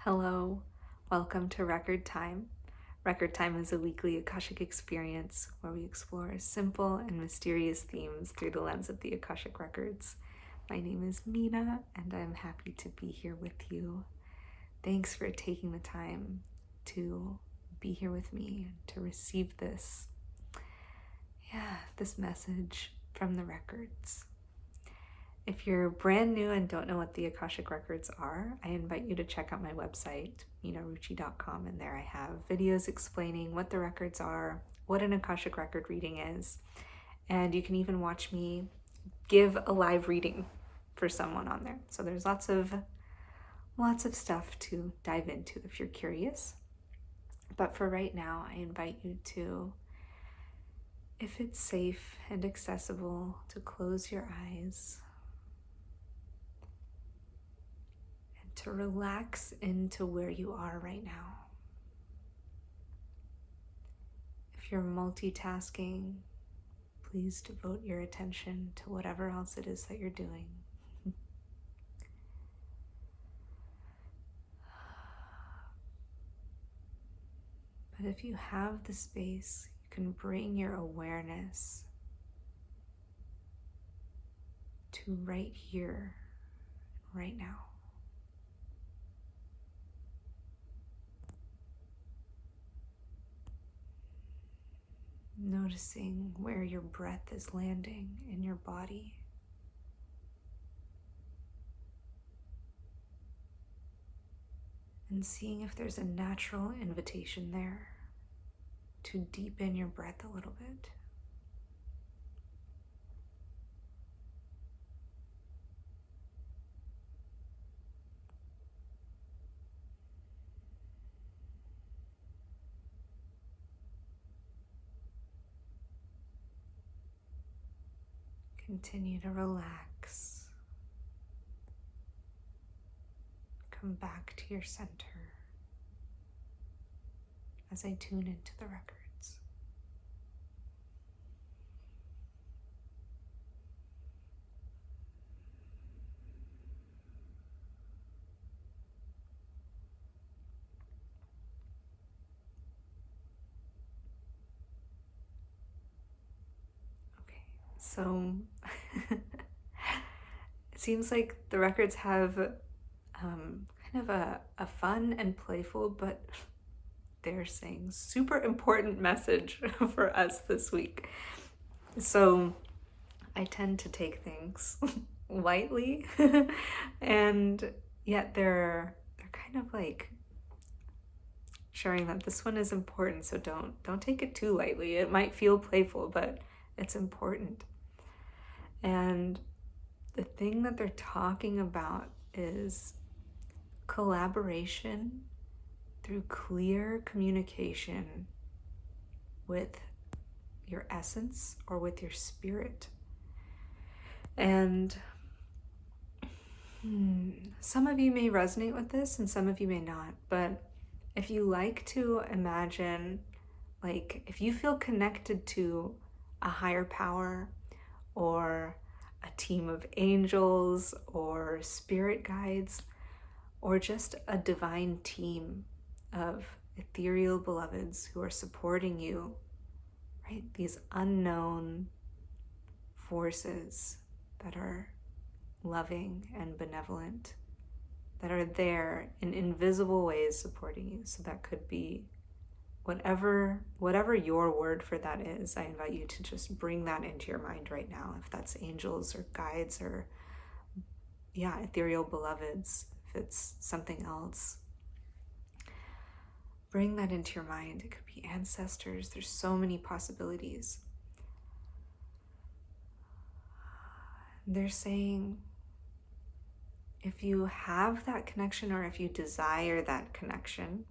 Hello, welcome to Record Time. Record Time is a weekly Akashic experience where we explore simple and mysterious themes through the lens of the Akashic Records. My name is Mina, and I'm happy to be here with you. Thanks for taking the time to be here with me, to receive this message from the records. If you're brand new and don't know what the Akashic Records are, I invite you to check out my website, minaruchi.com, and there I have videos explaining what the records are, what an Akashic Record reading is, and you can even watch me give a live reading for someone on there. So there's lots of stuff to dive into if you're curious. But for right now, I invite you to, if it's safe and accessible, to close your eyes, to relax into where you are right now. If you're multitasking, please devote your attention to whatever else it is that you're doing. But if you have the space, you can bring your awareness to right here, right now. Noticing where your breath is landing in your body. And seeing if there's a natural invitation there to deepen your breath a little bit. Continue to relax. Come back to your center as I tune into the records. Okay, so it seems like the records have kind of a fun and playful, but they're saying super important message for us this week. So I tend to take things lightly, and yet they're kind of like sharing that this one is important, so don't take it too lightly. It might feel playful, but it's important. And the thing that they're talking about is collaboration through clear communication with your essence or with your spirit. And some of you may resonate with this and some of you may not, but if you like to imagine, like if you feel connected to a higher power or a team of angels or spirit guides, or just a divine team of ethereal beloveds who are supporting you, right? These unknown forces that are loving and benevolent, that are there in invisible ways supporting you. So that could be whatever your word for that is. I invite you to just bring that into your mind right now. If that's angels or guides or ethereal beloveds, if it's something else, bring that into your mind. It could be ancestors. There's so many possibilities. They're saying if you have that connection, or if you desire that connection,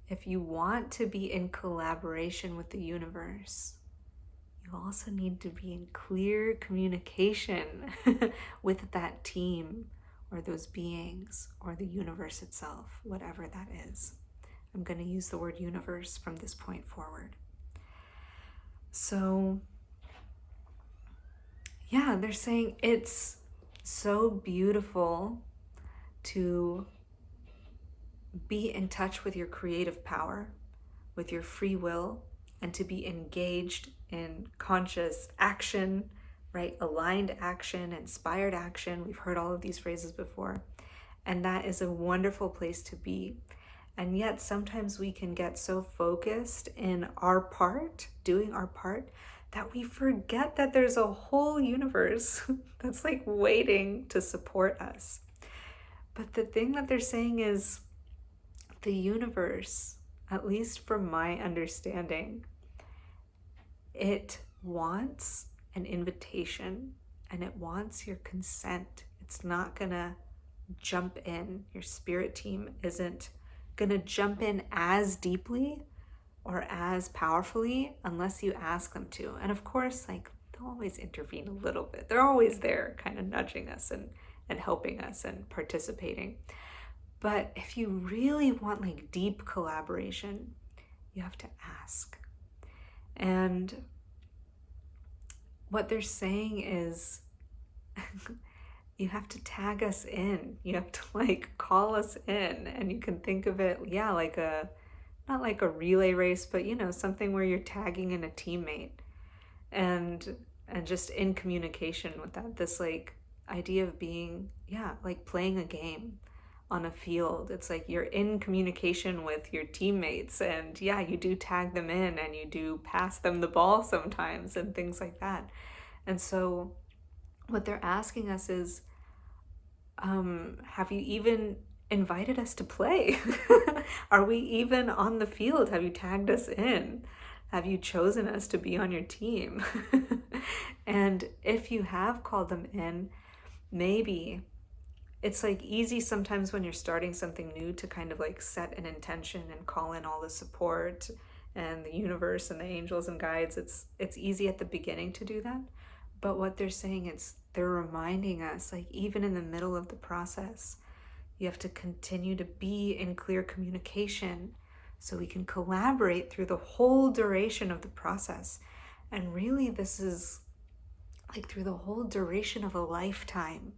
if you want to be in collaboration with the universe, you also need to be in clear communication with that team or those beings or the universe itself, whatever that is. I'm going to use the word universe from this point forward. So, they're saying it's so beautiful to be in touch with your creative power, with your free will, and to be engaged in conscious action, right? Aligned action, inspired action. We've heard all of these phrases before. And that is a wonderful place to be. And yet sometimes we can get so focused in our part, doing our part, that we forget that there's a whole universe that's like waiting to support us. But the thing that they're saying is the universe, at least from my understanding, it wants an invitation and it wants your consent. It's not gonna jump in. Your spirit team isn't gonna jump in as deeply or as powerfully unless you ask them to. And of course, like, they'll always intervene a little bit. They're always there kind of nudging us and helping us and participating. But if you really want like deep collaboration, you have to ask. And what they're saying is you have to tag us in. You have to like call us in. And you can think of it, yeah, like not like a relay race, but something where you're tagging in a teammate and just in communication with that. This like idea of being, like playing a game on a field. It's like you're in communication with your teammates, and you do tag them in and you do pass them the ball sometimes and things like that. And so what they're asking us is, have you even invited us to play? Are we even on the field? Have you tagged us in? Have you chosen us to be on your team? And if you have called them in, maybe it's like easy sometimes when you're starting something new to kind of like set an intention and call in all the support and the universe and the angels and guides. It's easy at the beginning to do that. But what they're saying is they're reminding us, like, even in the middle of the process, you have to continue to be in clear communication so we can collaborate through the whole duration of the process. And really, this is like through the whole duration of a lifetime.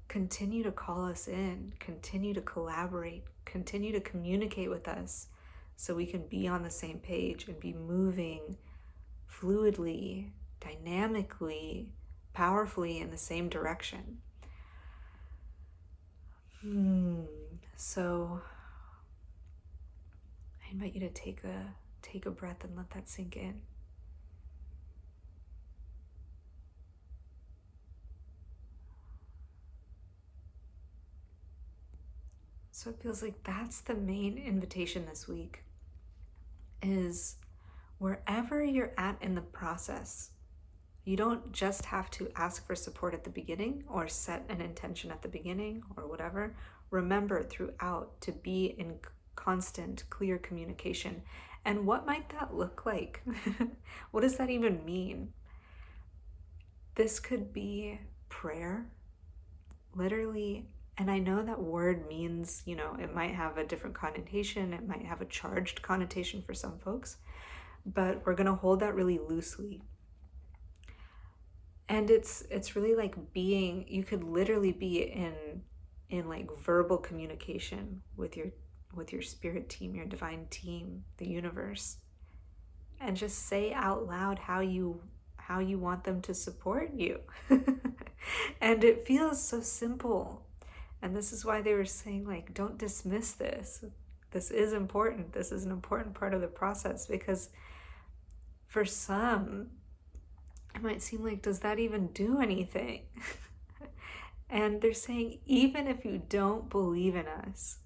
Continue to call us in, continue to collaborate, continue to communicate with us so we can be on the same page and be moving fluidly, dynamically, powerfully in the same direction. So I invite you to take a breath and let that sink in. So it feels like that's the main invitation this week, is wherever you're at in the process, you don't just have to ask for support at the beginning or set an intention at the beginning or whatever. Remember throughout to be in constant, clear communication. And what might that look like? What does that even mean? This could be prayer, literally. And I know that word means, it might have a different connotation. It might have a charged connotation for some folks, but we're going to hold that really loosely. And it's really like you could literally be in like verbal communication with your spirit team, your divine team, the universe, and just say out loud how you want them to support you. And it feels so simple. And this is why they were saying, like, don't dismiss this. This is important. This is an important part of the process, because for some, it might seem like, does that even do anything? And they're saying, even if you don't believe in us,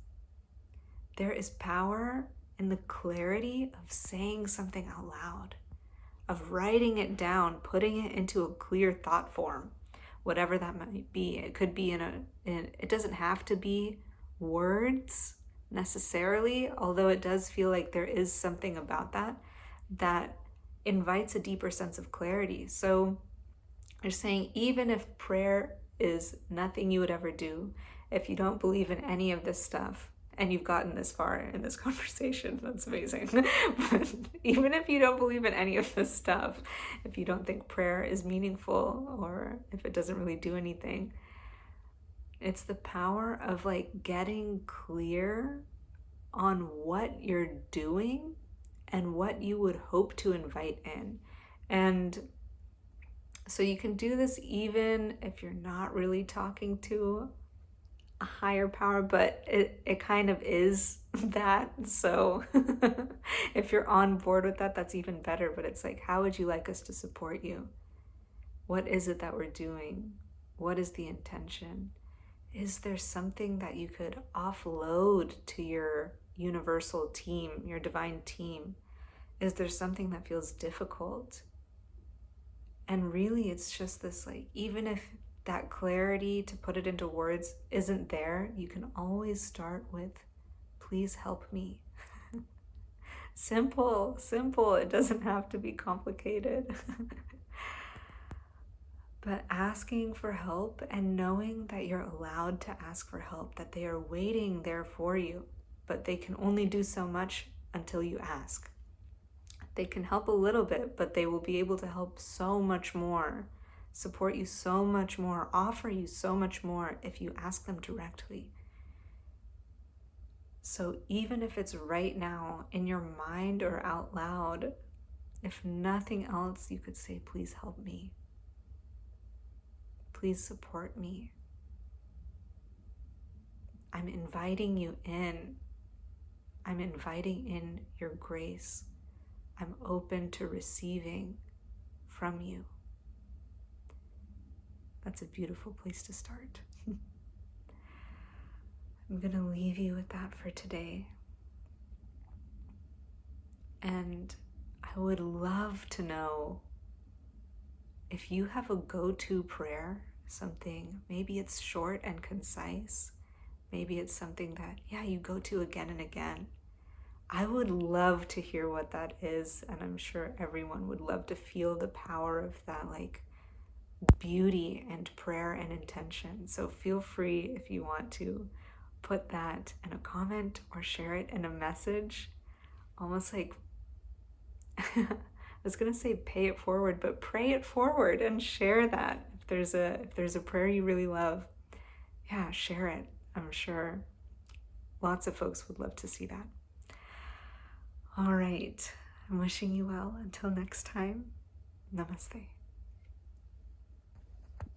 there is power in the clarity of saying something out loud, of writing it down, putting it into a clear thought form. Whatever that might be. It could be it doesn't have to be words necessarily, although it does feel like there is something about that invites a deeper sense of clarity. So they're saying, even if prayer is nothing you would ever do, if you don't believe in any of this stuff, and you've gotten this far in this conversation, that's amazing. But even if you don't believe in any of this stuff, if you don't think prayer is meaningful, or if it doesn't really do anything, It's the power of like getting clear on what you're doing and what you would hope to invite in. And so you can do this even if you're not really talking to a higher power, but it kind of is that. So if you're on board with that, that's even better. But it's like, how would you like us to support you? What is it that we're doing? What is the intention? Is there something that you could offload to your universal team, your divine team? Is there something that feels difficult? And really, it's just this like, even if that clarity to put it into words isn't there, you can always start with, please help me. Simple, simple. It doesn't have to be complicated. But asking for help and knowing that you're allowed to ask for help, that they are waiting there for you, but they can only do so much until you ask. They can help a little bit, but they will be able to help so much more, support you so much more, offer you so much more if you ask them directly. So even if it's right now in your mind or out loud, if nothing else, you could say, please help me. Please support me. I'm inviting you in. I'm inviting in your grace. I'm open to receiving from you. That's a beautiful place to start. I'm going to leave you with that for today. And I would love to know if you have a go-to prayer, something, maybe it's short and concise. Maybe it's something that, you go to again and again. I would love to hear what that is. And I'm sure everyone would love to feel the power of that, like, beauty and prayer and intention. So feel free if you want to put that in a comment or share it in a message, almost like I was gonna say pay it forward, but pray it forward and share that. If there's a prayer you really love, share it. I'm sure lots of folks would love to see that. All right, I'm wishing you well. Until next time, namaste.